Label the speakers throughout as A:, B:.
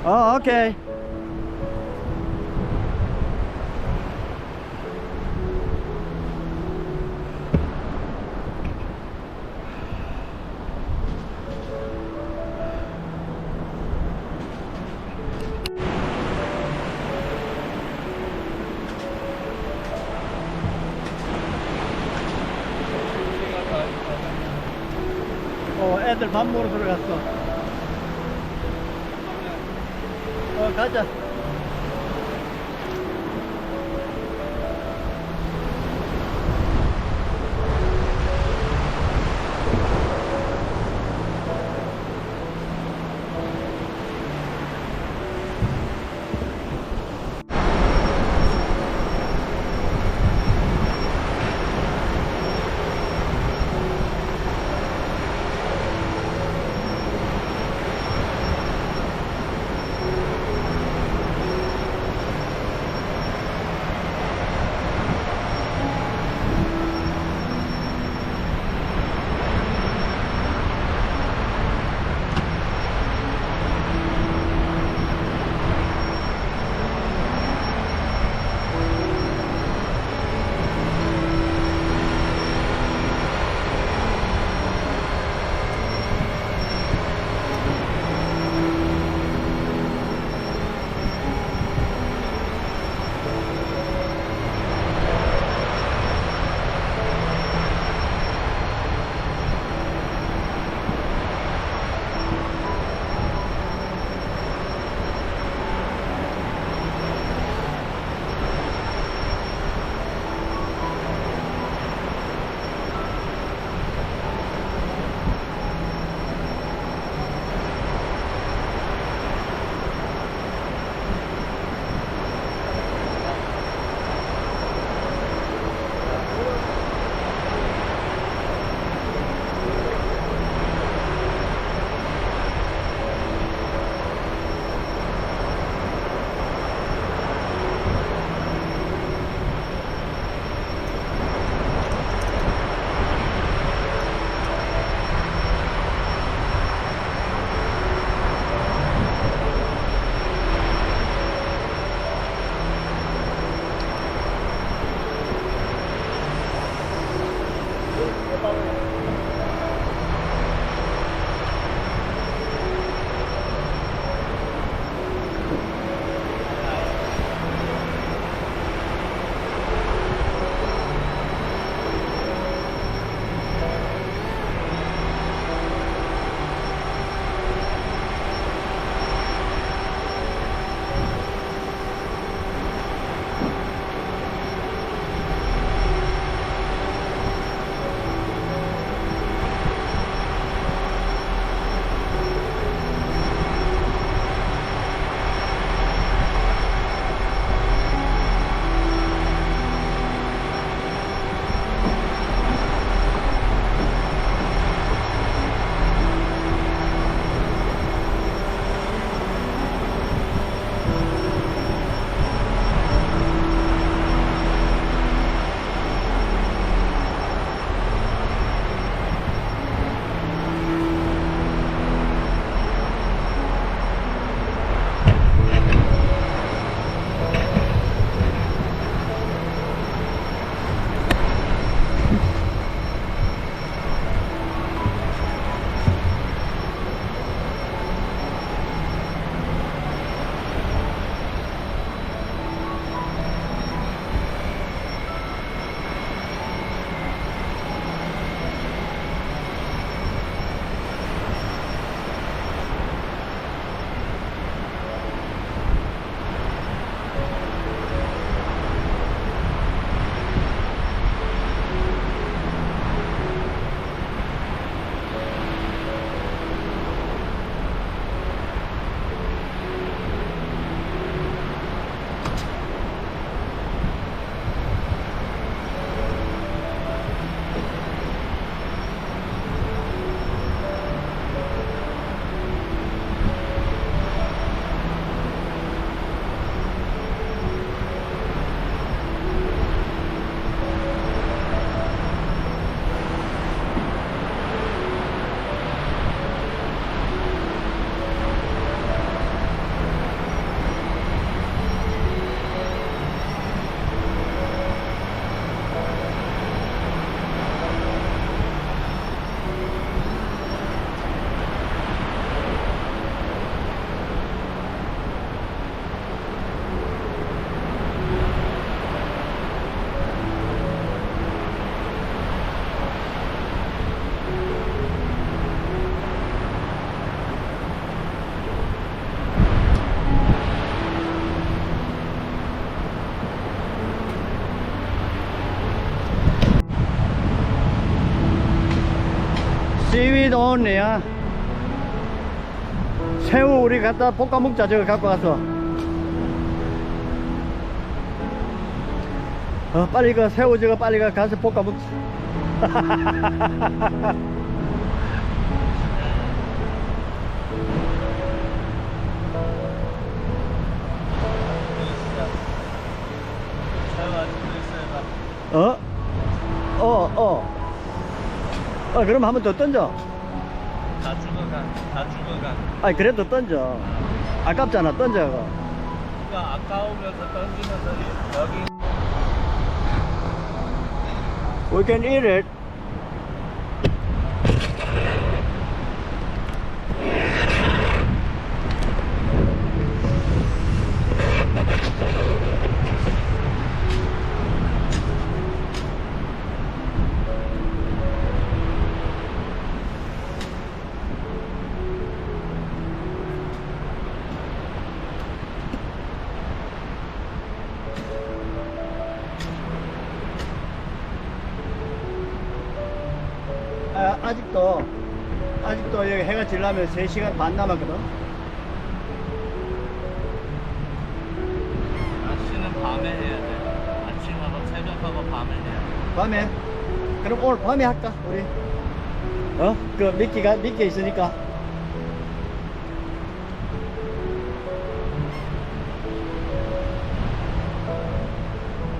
A: 오케이. 애들 밥 먹으러 들어갔어. 가자. seaweed only야. 새우 우리 갖다 볶아 먹자. 저거 갖고 가서. 빨리 그 새우 저거 빨리 가서 볶아 먹자. 그럼 한 번 더 던져.
B: 다 죽어가.
A: 아니 그래도 던져. 아깝잖아. 던져.
B: 그러니까 아까우면서 던지면서 여기.
A: We can eat it. 아직도 여기 해가 지려면 3시간 반 남았거든.
B: 낚시는 밤에 해야 돼. 아침하고 새벽하고 밤에 해야 돼.
A: 밤에? 그럼 오늘 밤에 할까 우리? 그 미끼 있으니까.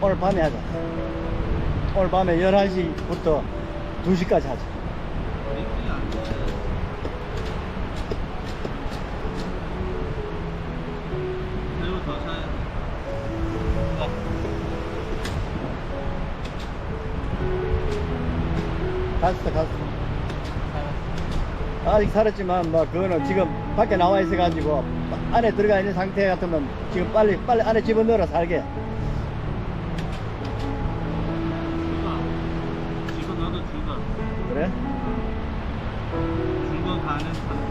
A: 오늘 밤에 하자. 오늘 밤에 11시부터 2시까지 하자.
B: 미끼 안 돼. 새우 더 사야 돼.
A: 갔어. 아직 살았지만 뭐 그거는 지금 밖에 나와 있어 가지고 안에 들어가 있는 상태 같으면 지금 빨리 안에 집어넣어라 살게.
B: 집어넣어도 죽어.
A: 그래?
B: 죽어가는 상태.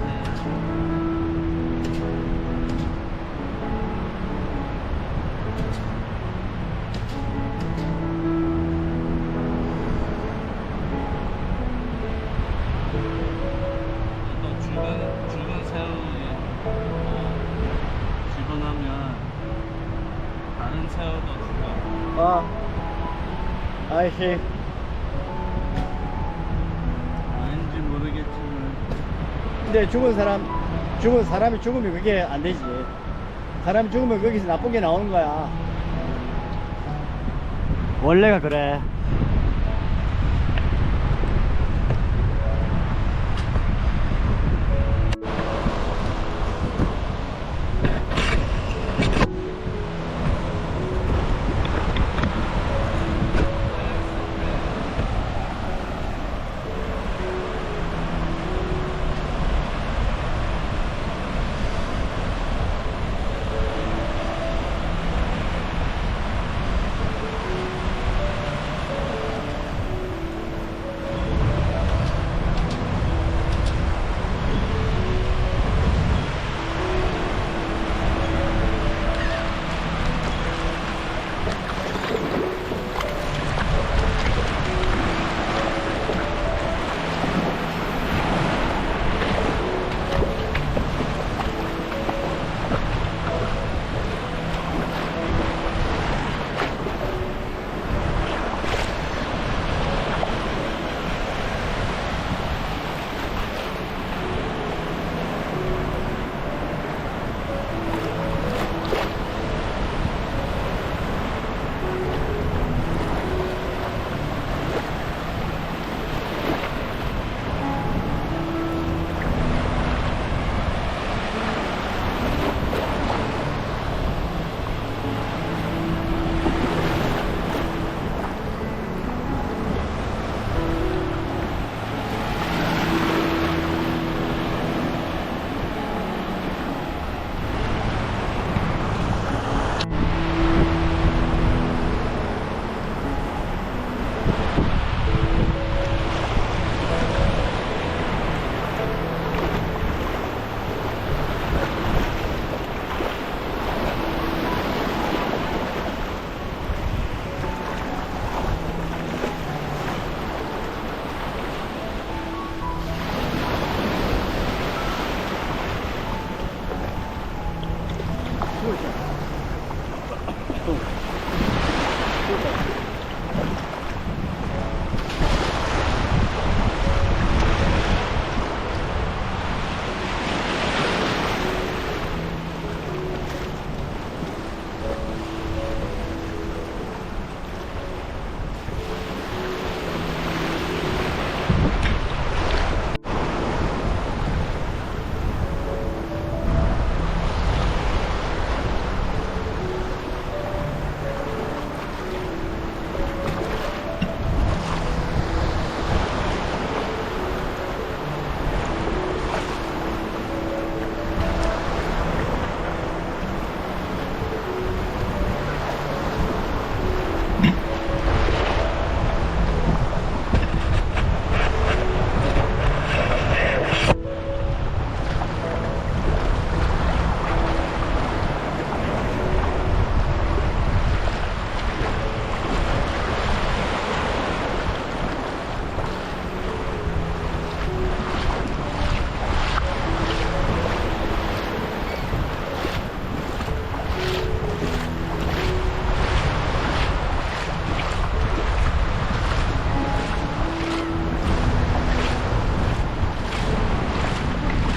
B: 죽은 새우에 집어넣으면 다른 새우도 죽어.
A: 아이씨.
B: 왠지 모르겠지만.
A: 근데 죽은 사람이 죽으면 그게 안 되지. 사람이 죽으면 거기서 나쁜 게 나오는 거야. 원래가 그래.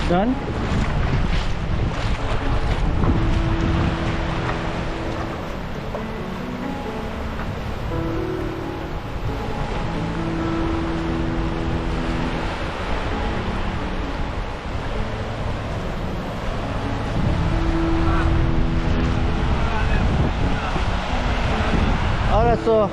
A: 짠. 알았어.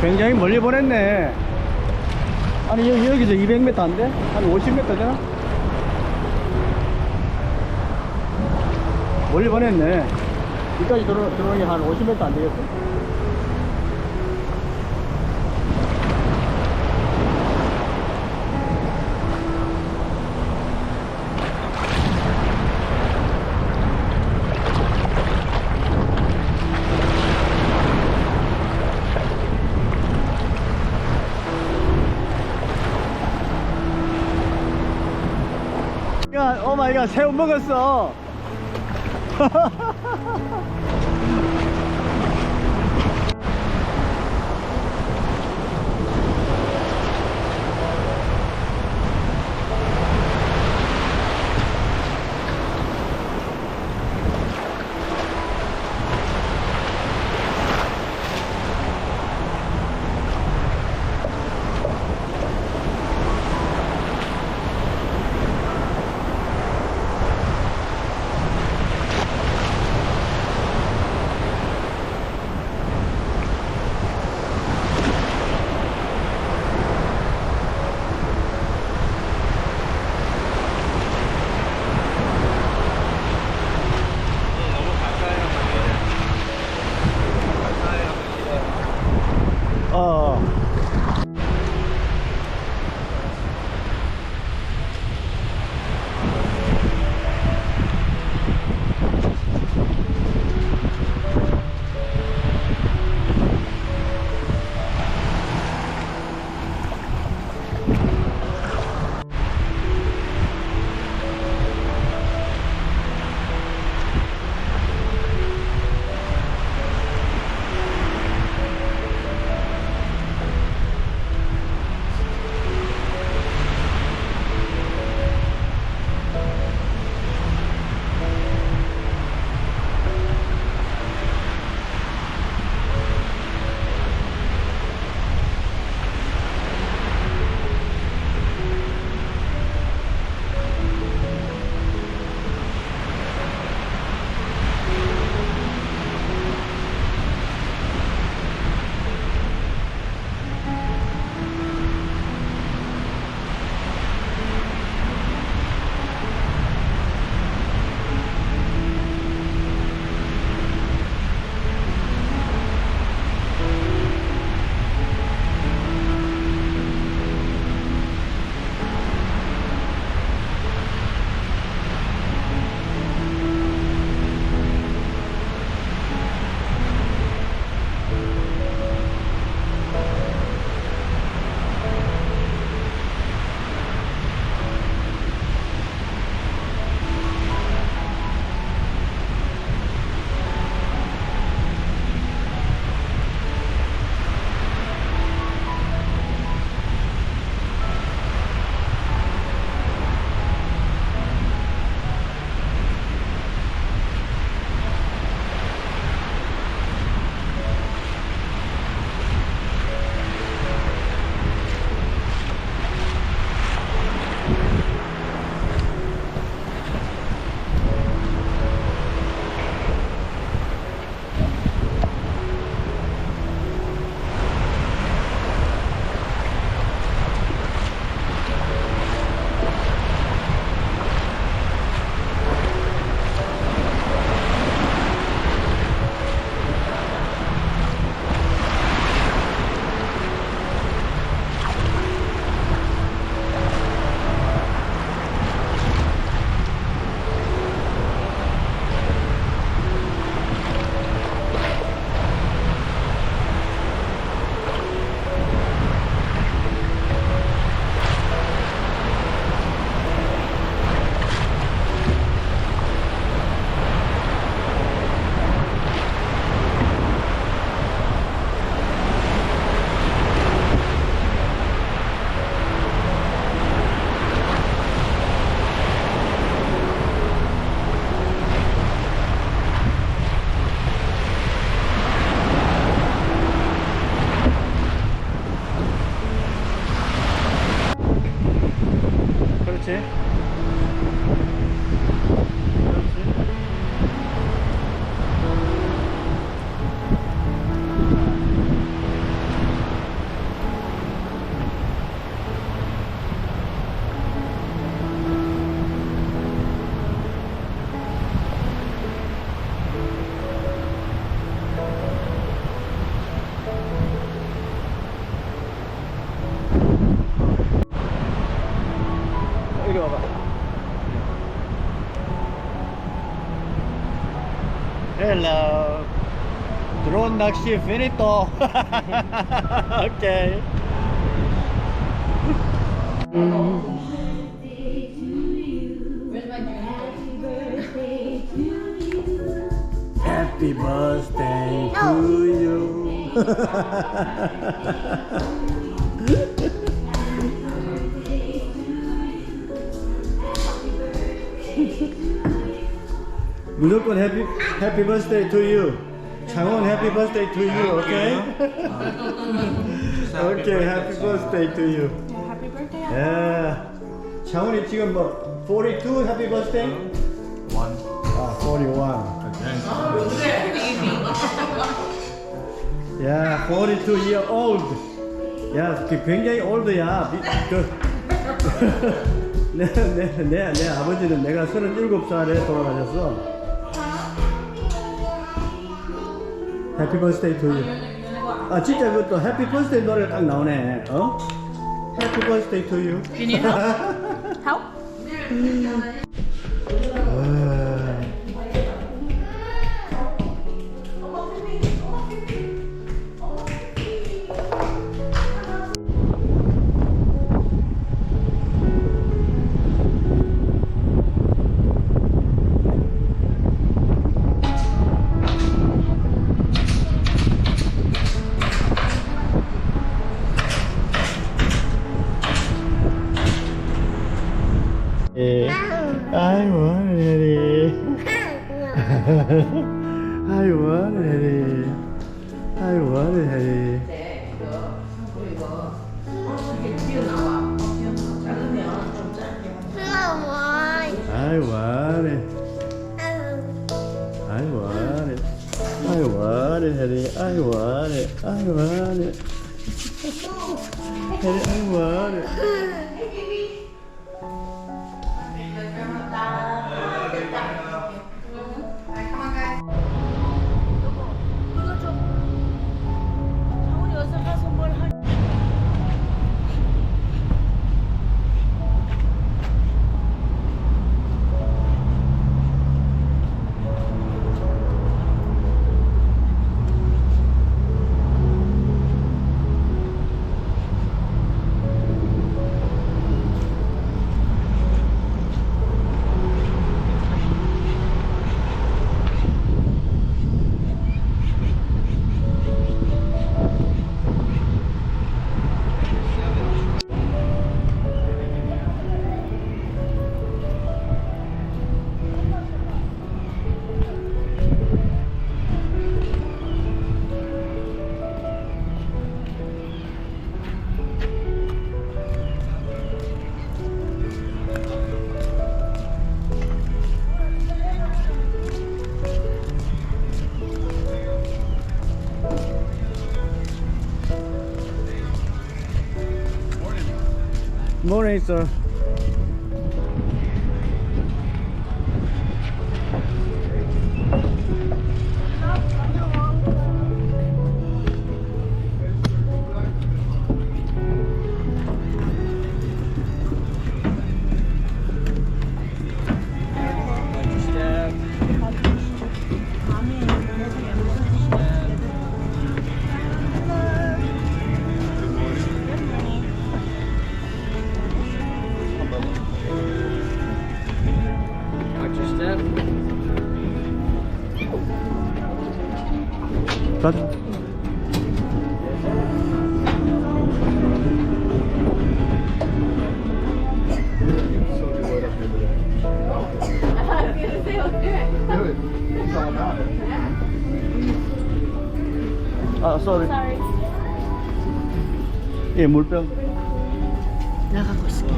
A: 굉장히 멀리 보냈네. 아니 여기서 200m 안 돼? 한 50m 되나? 멀리 보냈네. 여기까지 들어오니 한 50m 안 되겠어? 오마이갓, 새우 먹었어. Hello. 드론 낚시 피니토. 오케이. Happy birthday to you. 무조건 happy birthday to you. 창원 happy birthday to you, okay? Okay, happy birthday to you.
C: Happy birthday.
A: Yeah. 창원이 지금 뭐 42 happy birthday? 41. Yeah, 42 year old. 야, 굉장히 올드야. 내 아버지는 내가 37살에 돌아가셨어. 해피 버스데이 투 유. 아 진짜 그것도 해피 버스데이 노래 딱 나오네. 어? 해피 버스데이 투 유.
C: Can you help? Help?
A: I want it. I want it. I want it.
C: 네, 이거 이렇게 튀어나와. 작으면 좀 짧게.
A: I want it. I want it. I want it, Harry. I want it. I want it. Harry, I want it. Morning, sir. But sorry. 예, 물병.
C: 나가고 있을게.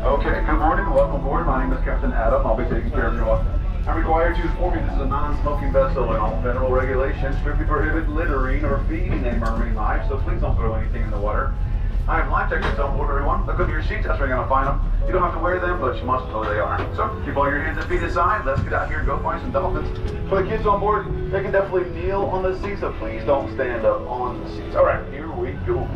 D: Okay, good morning. Welcome aboard. My name is Captain Adam. I'll be taking care of your. I'm required to inform you this is a non-smoking vessel and all federal regulations strictly prohibit littering or feeding a marine life, so please don't throw anything in the water. I have life jackets on board, everyone. Look under your seats, that's where you're going to find them. You don't have to wear them, but you must know they are. So, keep all your hands and feet aside. Let's get out here and go find some dolphins. For the kids on board, they can definitely kneel on the seats, so please don't stand up on the seats. All right, here we go.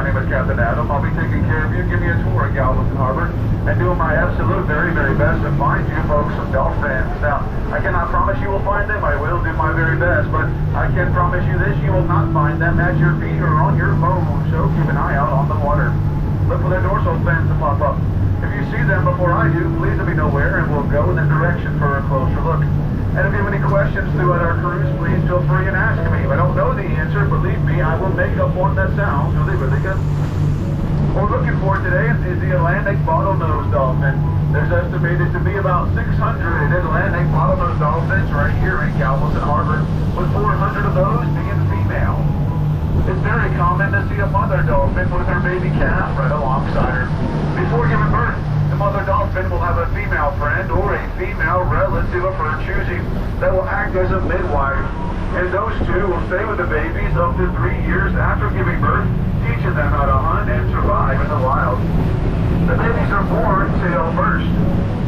D: My name is Captain Adam. I'll be taking care of you. Give me a tour of Galveston Harbor and doing my absolute very, very best to find you folks some dolphins. Now, I cannot promise you will find them. I will do my very best, but I can promise you this: you will not find them at your feet or on your phone. So keep an eye out on the water. Look for their dorsal fins to pop up. If you see them before I do, please let me know where, and we'll go in that direction for a closer look. And if you have any questions throughout our cruise, please feel free and ask me. If I don't know the answer, believe me, I will make up one that sounds really, really good. What we're looking for today is the Atlantic bottlenose dolphin. There's estimated to be about 600 Atlantic bottlenose dolphins right here in Galveston Harbor, with 400 of those being female. It's very common to see a mother dolphin with her baby calf right alongside her. Before giving birth, the mother dolphin will have a female friend or a female relative of her choosing that will act as a midwife. And those two will stay with the babies up to 3 years after giving birth, teaching them how to hunt and survive in the wild. The babies are born tail first.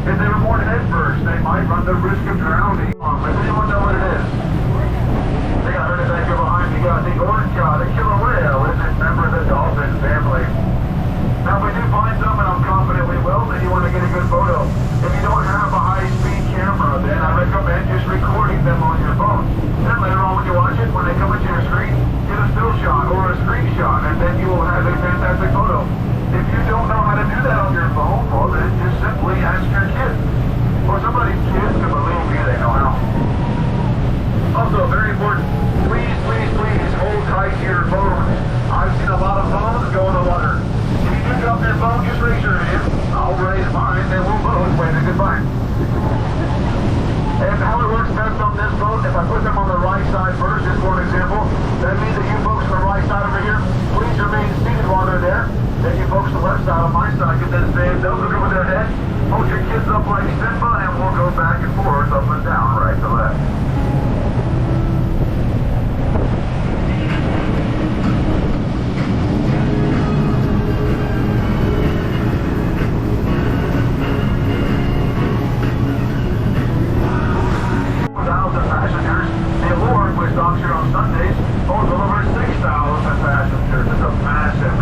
D: If they were born head first, they might run the risk of drowning. Does anyone know what it is? They got her back here behind me. Got the orca, the killer whale, is a member of the dolphin family. Now, if we do find some, and I'm confident we will, then you want to get a good photo. If you don't have a high-speed camera, then I recommend just recording them on your phone. Then later on when you watch it, when they come into your screen, get a still shot or a screenshot, and then you will have a fantastic photo. If you don't know how to do that on your phone, well, then just simply ask your kids. Or somebody's kids to believe me, they know how. Also, very important, please, please, please hold tight to your phones. I've seen a lot of phones go in the water. If you do drop your phone, just raise your hand. I'll raise mine, and we'll both wave a goodbye. And how it works best on this boat, if I put them on the right side first, just for an example, that means that you folks on the right side over here, please remain seated while they're there. Then you folks on the left side on my side can then stand up, look over their head, hold your kids up like Simba, and we'll go back and forth, up and down, right to left. Passengers. The Allure, which docks here on Sundays, holds over 6,000 passengers. It's a massive.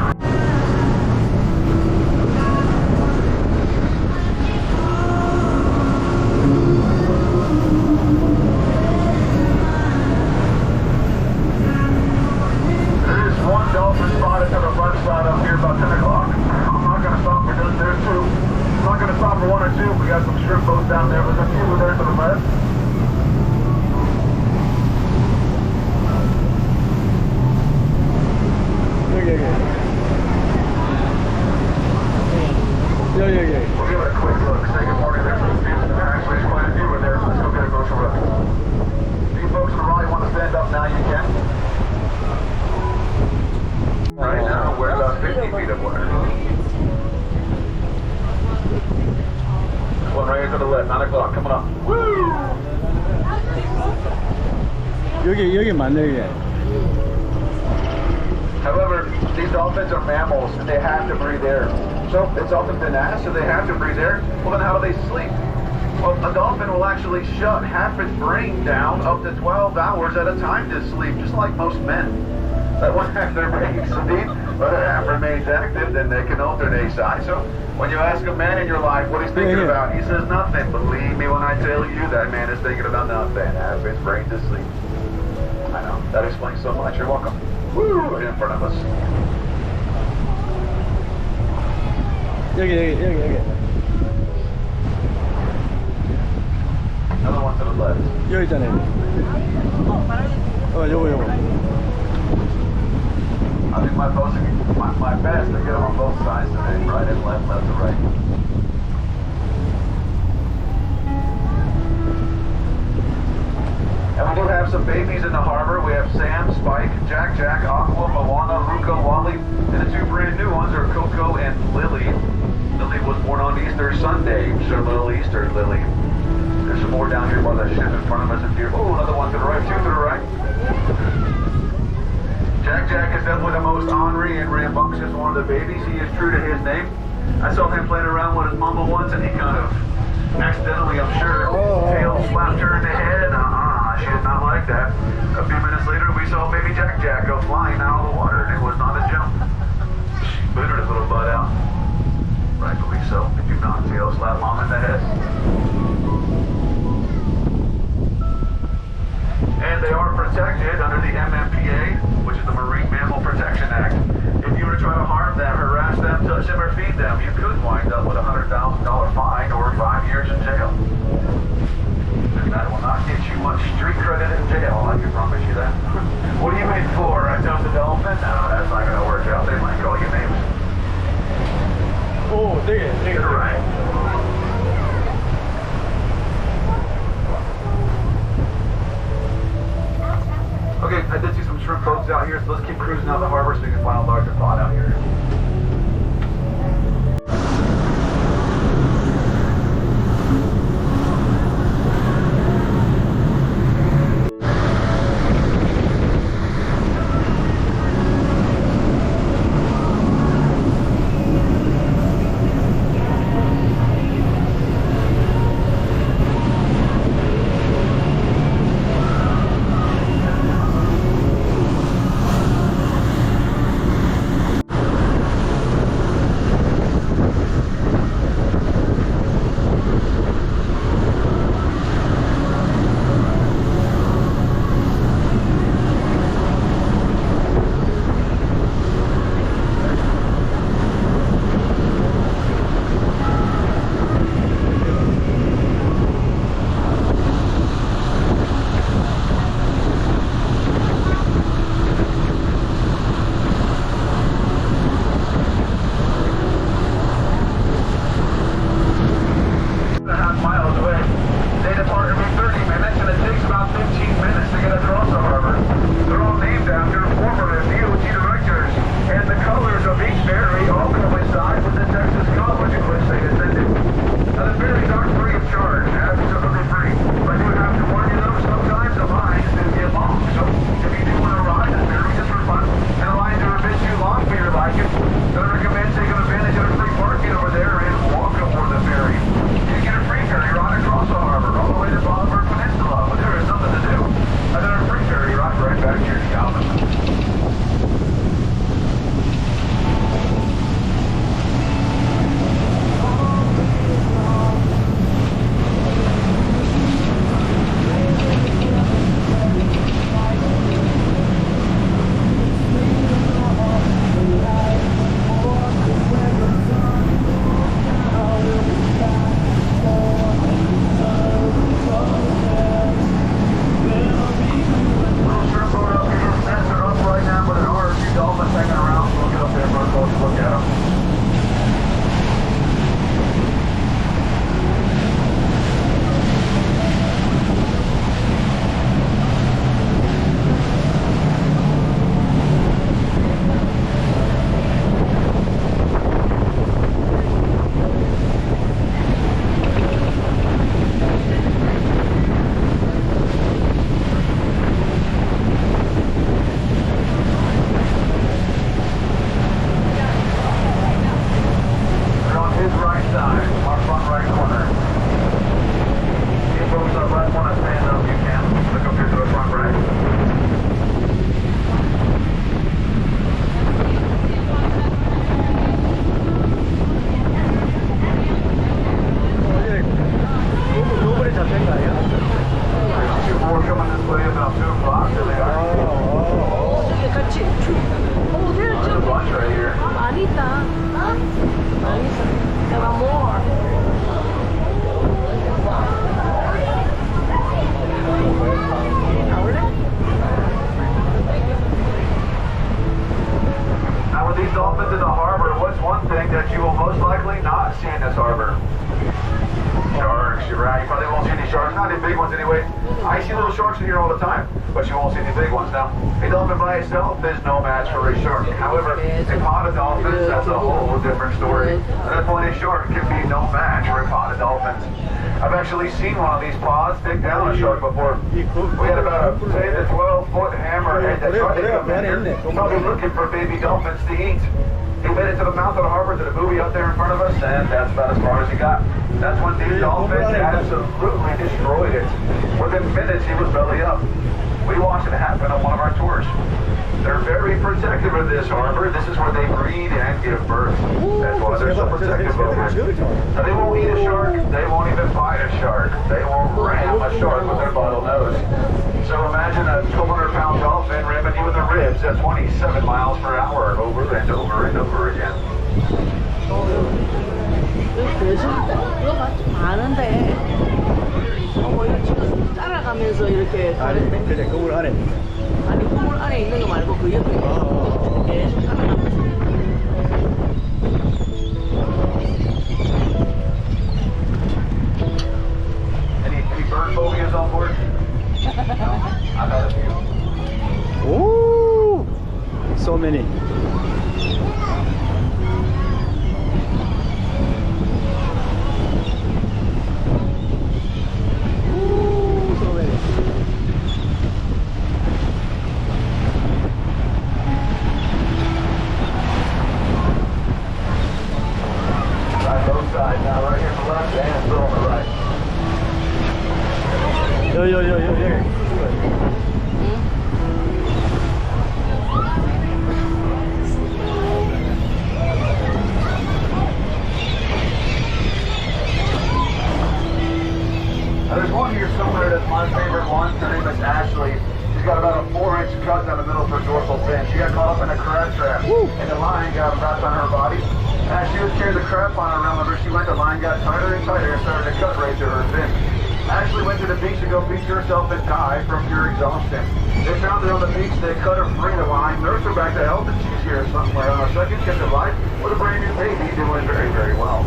D: There is one dolphin spotted to the left side up here about 10 o'clock. I'm not going to stop for this. There's two. I'm not going to stop for one or two. We got some shrimp boats down there. There's a few there to the left.
A: Yeah.
D: We'll give it a quick look. Say good morning there for the students. Actually, there's quite a few in there, so let's go get a closer look. If you folks on the right want to stand up now, you can. Right now, we're about 50 feet of water. This one right here to the left, 9 o'clock, coming up. Woo!
A: 여기 맞네, 여기.
D: However, these dolphins are mammals and they have to breathe air. So it's often been asked, so they have to breathe air. Well, then how do they sleep? Well, a dolphin will actually shut half its brain down up to 12 hours at a time to sleep, just like most men. That one half their brain sleep, but half remains active, then they can alternate sides. So when you ask a man in your life what he's thinking about, he says nothing. Believe me when I tell you that man is thinking about nothing. Half his brain to sleep. I know, that explains so much. You're welcome. Woo! Right in front of us.
A: 여기.
D: Another one to the left.
A: 여기 있잖아요. 요거.
D: I think my best to get them on both sides today, right and left to right. And we do have some babies in the harbor. We have Sam, Spike, Jack, Aqua, Moana, Luca, Wally, and the two brand new ones are Coco and Lily. Lily was born on Easter Sunday, so little Easter Lily. There's some more down here by the ship in front of us. Oh, another one to the right, two to the right. Jack is definitely the most ornery and rambunctious one of the babies. He is true to his name. I saw him playing around with his mama once, and he kind of accidentally, I'm sure, tail slapped her in the head. She did not like that. A few minutes later, we saw baby Jack go flying out of the water, and it was not a jump. them, harass them, touch them, or feed them, you could wind up with a $100,000 fine or 5 years in jail. And that will not get you much street credit in jail, I can promise you that. What are you in for? I told the dolphin? No, that's not going to work out. They might call you names.
A: 오, 되게.
D: You're right. Okay, I did see some shrimp boats out here, so let's keep cruising out the harbor so we can find a larger spot out here.
E: but you won't see any big ones. Now, a dolphin by itself is no match for a shark. However, a pod of dolphins, that's a whole different story. That point, a shark can be no match for a pod of dolphins. I've actually seen one of these pods take down a shark before. We had about a 10 to 12 foot hammerhead that tried to come in here, probably looking for baby dolphins to eat. He made it to the mouth of the harbor to the buoy out there in front of us, and that's about as far as he got. That's when these dolphins absolutely destroyed it. Within minutes, he was belly up. We watched it happen on one of our tours. They're very protective of this harbor. This is where they breed and give birth. That's why they're special protective over it. Now, they won't eat a shark. They won't even bite a shark. They will ram a shark with their bottlenose. So imagine a 200-pound dolphin ramming you in the ribs at 27 miles per hour over and over and over again.
C: 그거가 좀 많은데 뭐 이거 지금 따라가면서 이렇게
A: 아니
C: 가는데
A: 근데 거울 안에 있는 거야.
C: 아니 건물 안에 있는 거 말고 그 옆에 계속 따라가면서
E: Any bird phobias on board? No? I've had a few.
A: 오, so many. 오, so many.
E: Right, both sides now, right here on the left and still on the right.
A: 여.
E: Now, there's one here somewhere that's my favorite one. Her name is Ashley. She's got about a 4-inch cut down the middle of her dorsal fin. She got caught up in a crab trap, and the line got wrapped on her body. As she was carrying the crab on her around her, she went, the line got tighter and tighter and started to cut right through her fin. Ashley went to the beach to go beach herself and die from pure exhaustion. They found her on the beach, they cut her free of the line, nursed her back to health, and she's here somewhere on her second shift of life with a brand new baby doing very, very well.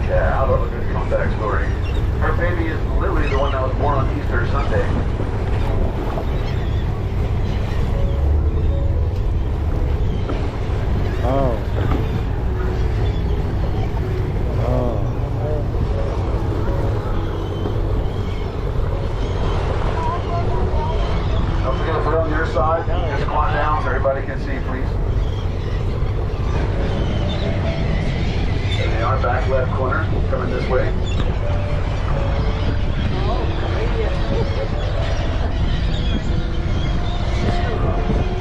E: Yeah, I love a good comeback story. Her baby is literally the one that was born on Easter Sunday.
A: Oh.
E: Don't forget to put it on your side. Just come on down so everybody can see, please. There they are, back left corner, coming this way.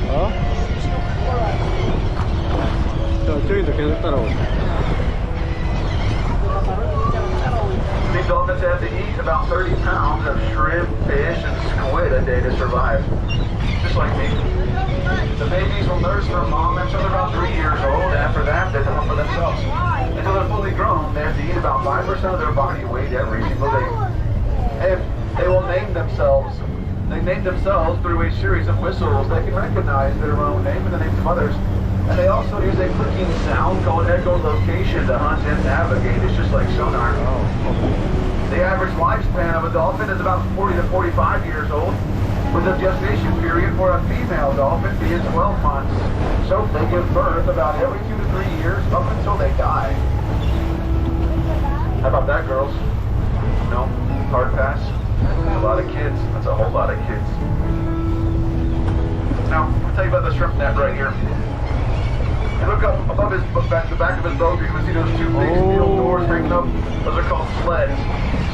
A: 어? 저기도 계속 따라오네.
E: These dolphins have to eat about 30 pounds of shrimp, fish, and squid a day to survive. Just like me. The babies will nurse their mom until they're about 3 years old. After that, they come up for themselves. Until they're fully grown, they have to eat about 5% of their body weight every single day. And they will name themselves. They name themselves through a series of whistles. They can recognize their own name and the names of others. And they also use a clicking sound called echolocation to hunt and navigate. It's just like sonar. The average lifespan of a dolphin is about 40 to 45 years old, with a gestation period for a female dolphin being 12 months. So they give birth about every 2 to 3 years up until they die. How about that, girls? No? Hard pass? A lot of kids. That's a whole lot of kids. Now, I'll tell you about the shrimp net right here. You look up above his back, the back of his boat, you can see those two big steel doors hanging up. Those are called sleds.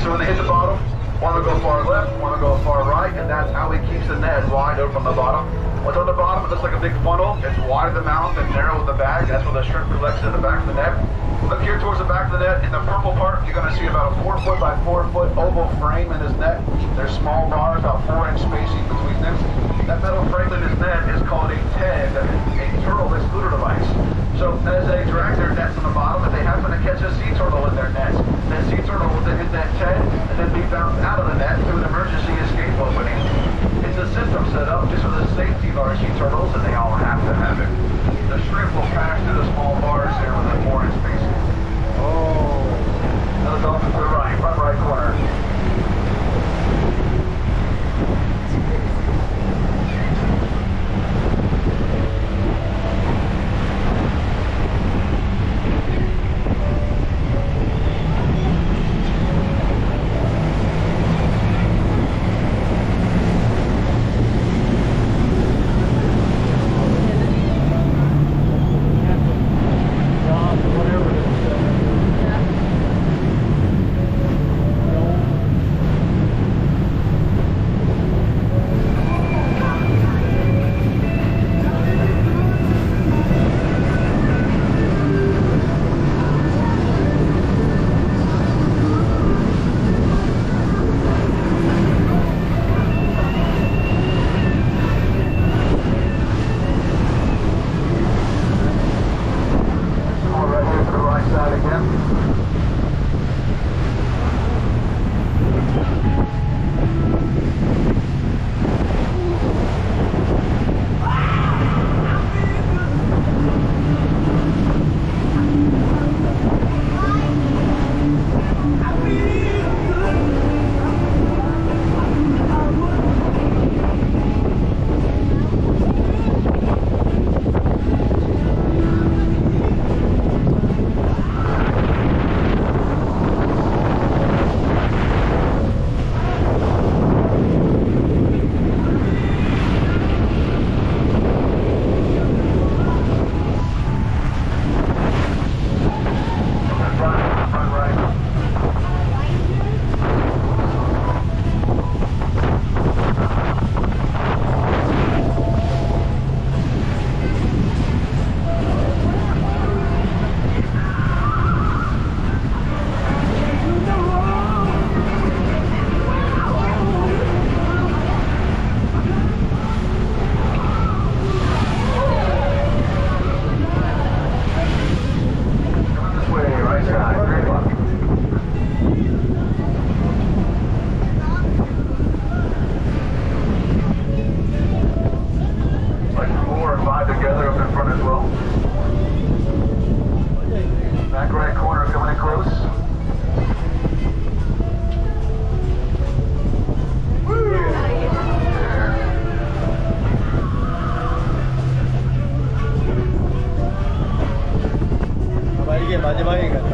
E: So when they hit the bottom, one will go far left, one will go far right, and that's how he keeps the net wide open on the bottom. What's on the bottom, it looks like a big funnel. It's wide at the mouth and narrow at the back. That's where the shrimp collects in the back of the net. Look here towards the back of the net. In the purple part, you're going to see about a 4 foot by 4 foot oval frame in his net. There's small bars, about 4-inch spacing between them. That metal frame in his net is called a TED, a turtle excluder device. So as they drag their nets on the bottom, if they happen to catch a sea turtle in their nets, that sea turtle will then hit that TED and then be bounced out of the net through an emergency escape opening. It's a system set up just for the safety of our sea turtles, and they all have to have it. The shrimp will pass through the small bars there with a 4-inch spacing. Oh. Now the dolphin to the right, front right corner. right side again.
A: 마지막인 것 같아.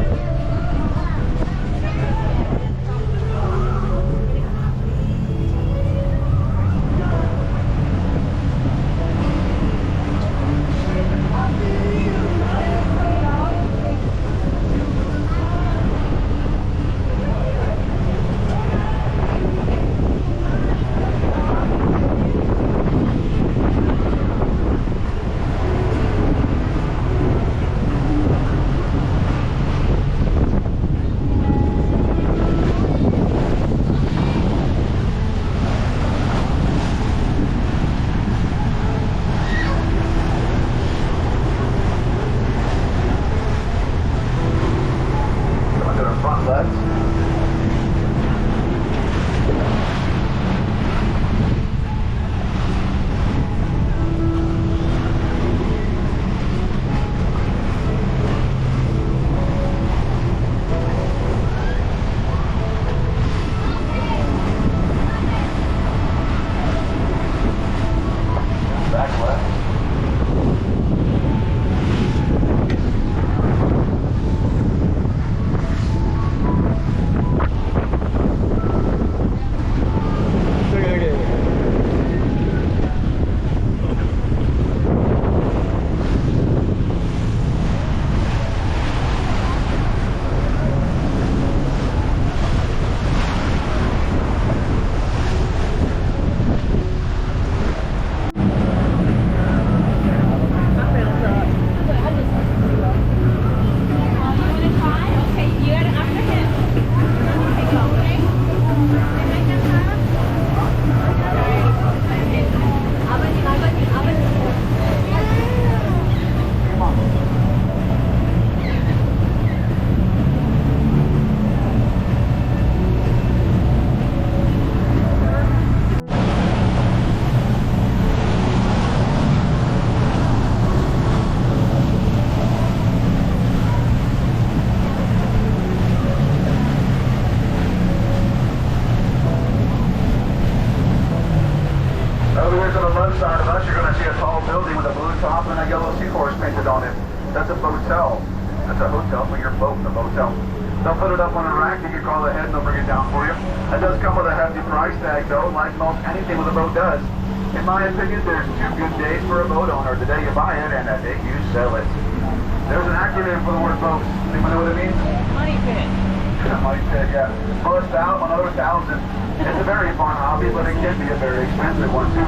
E: Side of us, you're going to see a tall building with a blue top and a yellow seahorse painted on it. That's a motel. That's a hotel for your boat, a motel. They'll put it up on a rack, you can call ahead and they'll bring it down for you. It does come with a hefty price tag though, like most anything with a boat does. In my opinion, there's 2 good days for a boat owner. The day you buy it and the day you sell it. There's an acronym for the word boats. Anyone know what it means?
C: Money pit.
E: Money pit, yeah. First out, another 1,000. It's a very fun hobby, but it can be a very expensive one too.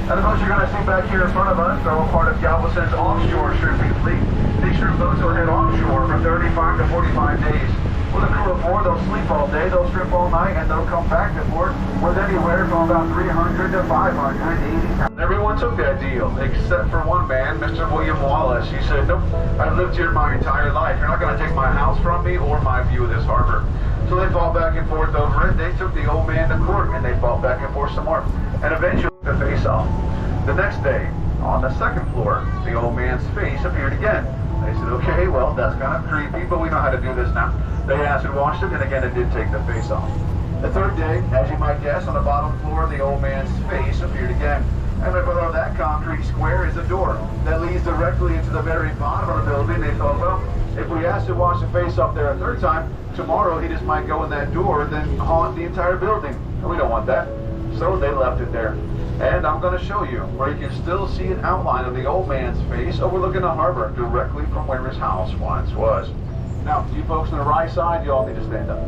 E: And the boats you're going to see back here in front of us are all part of Galveston's offshore shrimping fleet. These shrimp boats will head offshore for 35 to 45 days. With a crew of 4, they'll sleep all day, they'll shrimp all night, and they'll come back to port with anywhere from about 300 to 580 pounds. Everyone
D: Everyone took that deal, except for one man, Mr. William Wallace. He said, nope, I've lived here my entire life. You're not going to take my house from me or my view of this harbor. So they fought back and forth over it. They took the old man to court, and they fought back and forth some more. And eventually, the face off. The next day, on the second floor, the old man's face appeared again. They said, okay, well, that's kind of creepy, but we know how to do this now. They acid washed it, and again, it did take the face off. The third day, as you might guess, on the bottom floor, the old man's face appeared again. And right below that concrete square is a door that leads directly into the very bottom of the building. They thought, well, if we acid wash the face off there a third time, tomorrow he just might go in that door, then haunt the entire building. And we don't want that. So they left it there. And I'm going to show you where you can still see an outline of the old man's face overlooking the harbor directly from where his house once was. Now, you folks on the right side, you all need to stand up.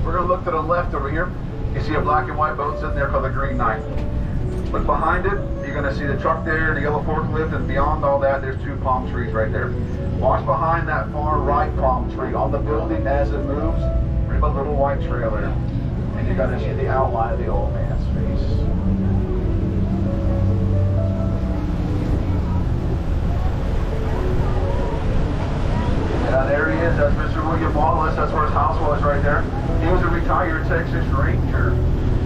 D: We're going to look to the left over here. You see a black and white boat sitting there called the Green Knight. Look behind it, you're going to see the truck there, the yellow forklift, and beyond all that, there's two palm trees right there. Watch behind that far right palm tree on the building as it moves. There's a little white trailer. And you're going to see the outline of the old man's face. There he is, that's Mr. William Wallace, that's where his house was right there. He was a retired Texas Ranger.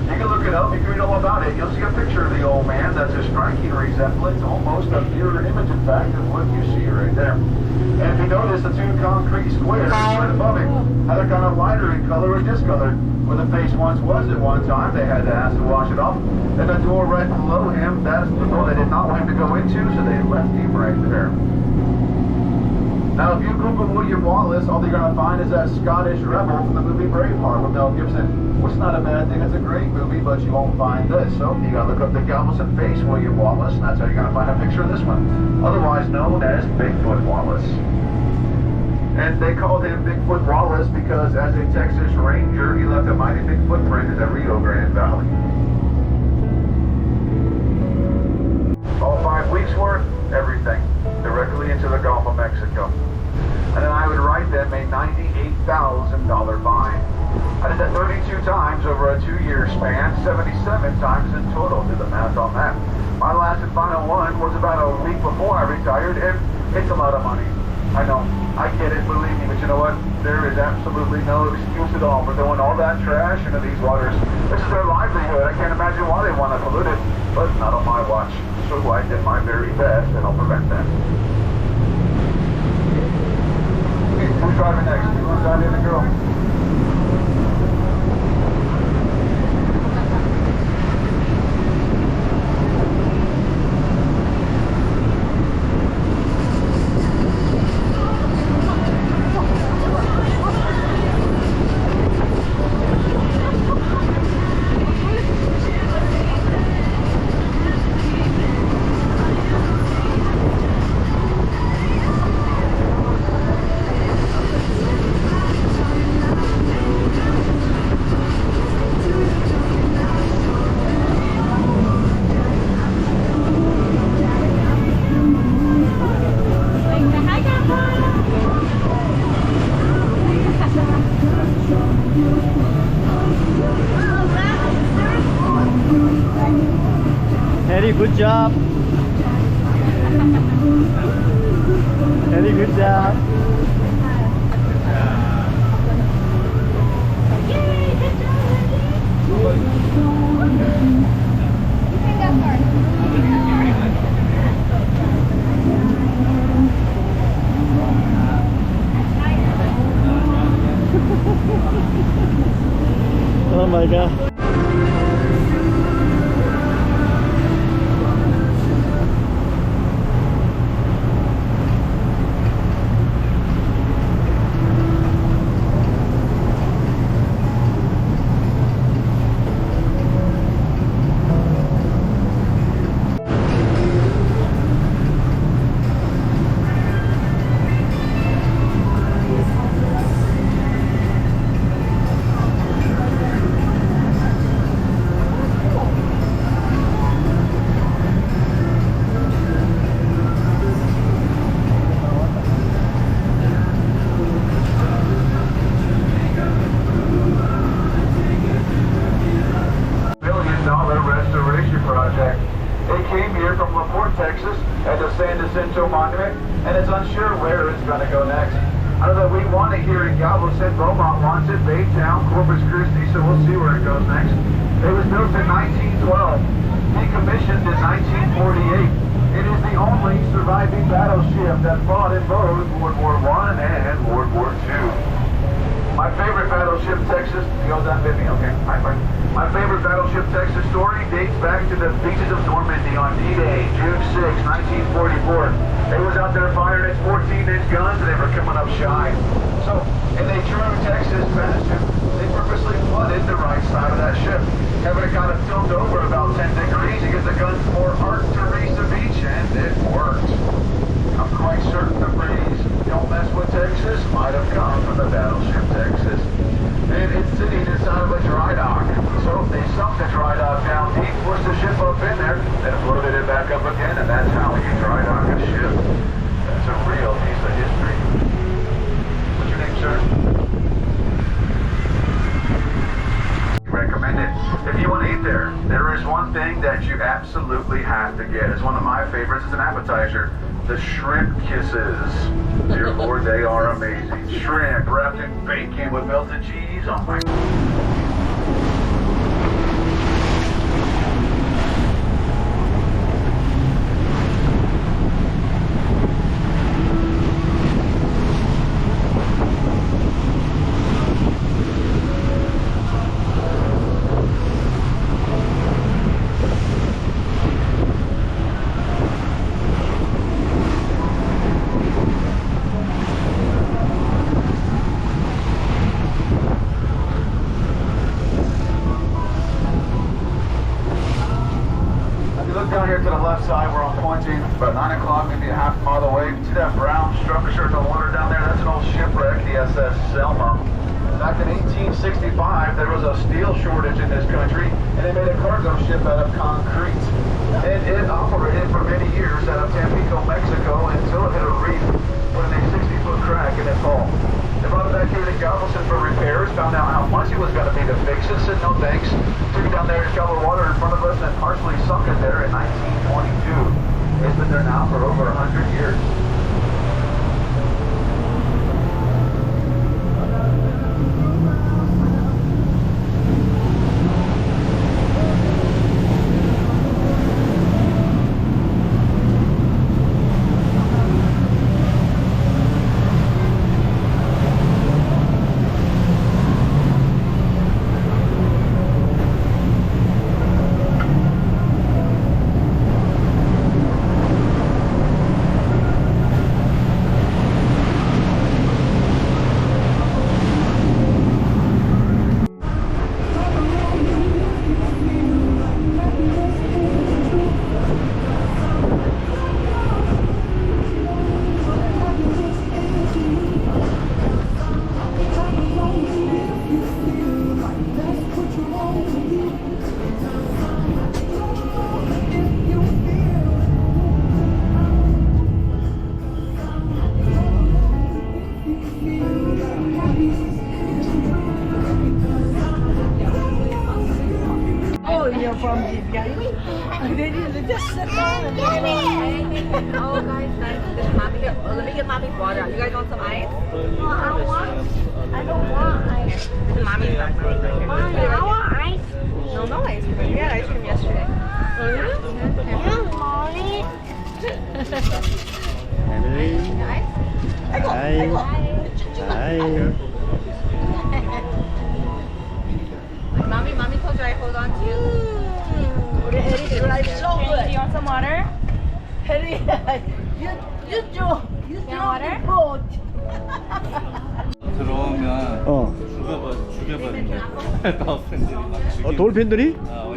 D: You can look it up, you can read all about it. You'll see a picture of the old man that's a striking resemblance, almost a mirror image, in fact, of what you see right there. And if you notice, the two concrete squares right above him, how they're kind of lighter in color or discolored. Where the face once was at one time, they had to acid wash it off. And the door right below him, that's the door they did not want him to go into, so they left him right there. Now, if you Google William Wallace, all you're going to find is that Scottish rebel from the movie Braveheart with Mel Gibson, which is not a bad thing. It's a great movie, but you won't find this. So you got to look up the Galveston face, William Wallace, and that's how you're going to find a picture of this one, otherwise known as Bigfoot Wallace. And they called him Bigfoot Wallace because as a Texas Ranger, he left a mighty big footprint in the Rio Grande Valley. All 5 weeks worth, everything, directly into the Gulf of Mexico. And then I would write them a $98,000 fine. I did that 32 times over a 2-year span, 77 times in total. Do the math on that. My last and final one was about a week before I retired, and it's a lot of money. I know, I get it, believe me, but you know what? There is absolutely no excuse at all for throwing all that trash into these waters. This is their livelihood. I can't imagine why they want to pollute it, but not on my watch. So I did my very best, and I'll prevent that. Okay, who's driving next? You want to drive in the girl?
A: Very good job. Very good job. Oh my God.
E: sure where it's going to go next. I know that we want it here in Galveston. Beaumont wants it. Baytown, Corpus Christi. So we'll see where it goes next. It was built in 1912. Decommissioned in 1948. It is the only surviving battleship that fought in both World War I and World War II. My favorite battleship Texas, goes on with me, okay, high five. My favorite battleship Texas story dates back to the beaches of Normandy on D-Day, June 6, 1944. It was out there firing its 14-inch guns and they were coming up shy. So, in a true Texas fashion, they purposely flooded the right side of that ship. Having it kind of tilt over about 10 degrees to get the guns more arc to reach the beach, and it worked. I'm quite certain the phrase, "Don't mess with Texas," might have come from the battleship Texas. And it's sitting inside of a dry dock. So they sunk the dry dock down deep, pushed the ship up in there, then floated it back up again, and that's how you dry dock a ship. That's a real piece of history. What's your name, sir? Recommend it. If you want to eat there, there is one thing that you absolutely have to get. It's one of my favorites. It's an appetizer. The shrimp kisses. Dear Lord, they are amazing. Shrimp wrapped in bacon with melted cheese. Oh my. Down here to the left side where I'm pointing, about 9 o'clock, maybe a half mile away. See that brown structure in the water down there? That's an old shipwreck, the SS Selma. Back in 1865, there was a steel shortage in this country, and they made a cargo ship out of concrete. And it operated for many years out of Tampico, Mexico, until it hit a reef, put in a 60-foot crack in its hull. They brought it back here to Galveston for repairs, found out how much it was going to be to fix it, said no thanks, took it down there to shovel water in front of us, and partially sunk it there in 1922. It's been there now for over 100 years.
C: From the they need to just sit down and
F: Oh, guys, thanks. This is mommy. Let me get mommy's water. You guys want some ice?
G: No, I don't want ice.
F: This is mommy's back.
G: Mommy, I want ice.
F: No, no ice cream. We had ice cream yesterday.
G: Yeah, Mommy.
F: Mommy told you I hold on to you.
C: Eddie, like so good.
F: You want some water?
C: Eddie, you do water? Boat.
B: 들어오면 죽여버린대. dolphin들이 막 죽이고.
A: 돌핀들이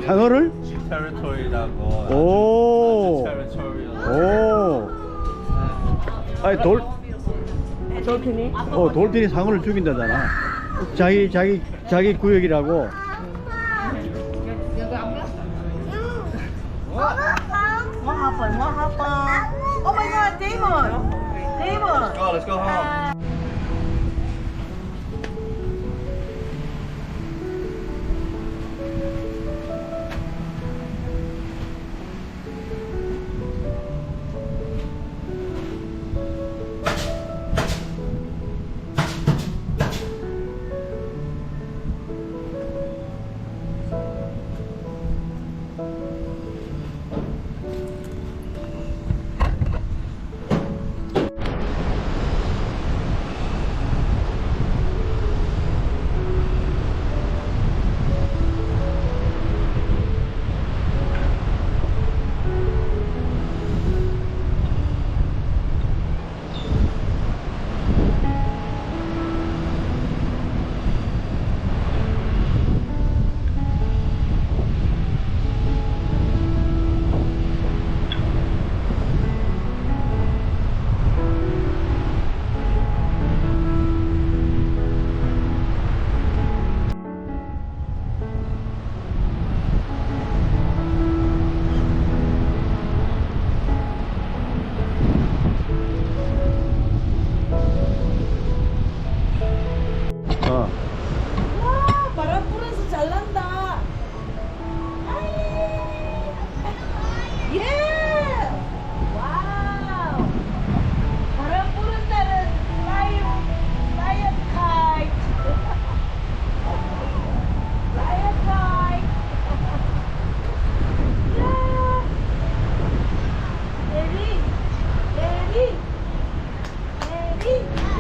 A: 상어를?
B: territory라고.
A: 오.
B: territorial.
A: 오. 아니
C: 돌핀이?
A: 돌핀이 상어를 죽인다잖아. 자기 구역이라고.
C: What happened? Oh my God, Damon!
B: Let's go home.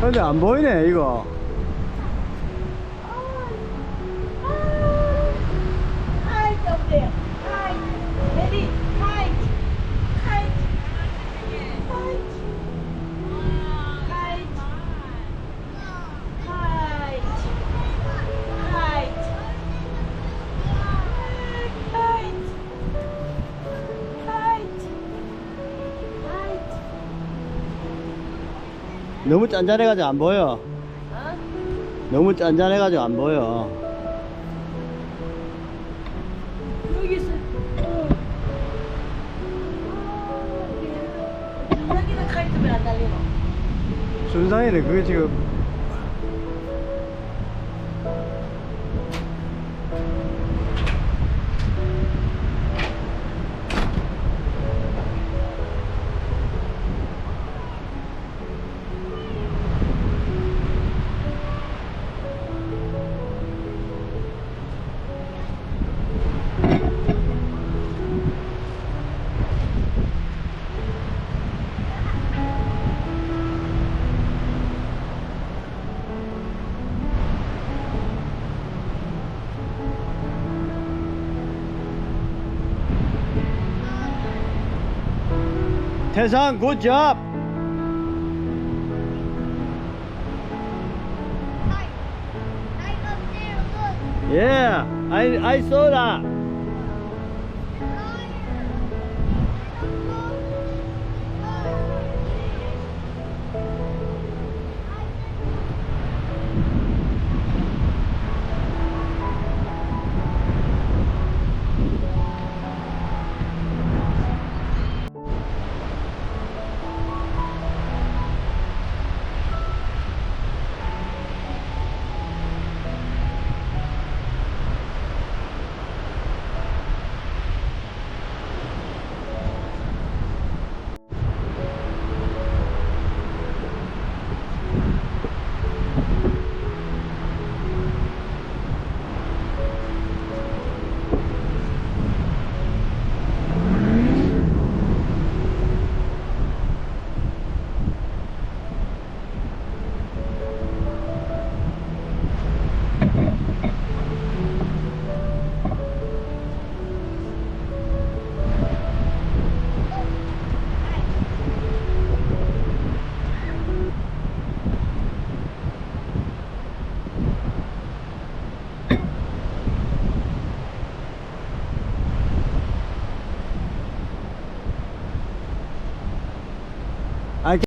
A: 근데 안 보이네 이거.
C: Kite up there. Kite. Ready? Kite. Kite. Kite. Kite. Kite. Kite. Kite. Kite. Kite.
A: 너무 짠짠해가지고 안 보여. 너무 짠짠해가지고 안 보여.
C: 여기 있어. 여기는 카이트 왜 안 달리노?
A: 순상이네 그게 지금. 태상 굿잡. Yeah, I saw that.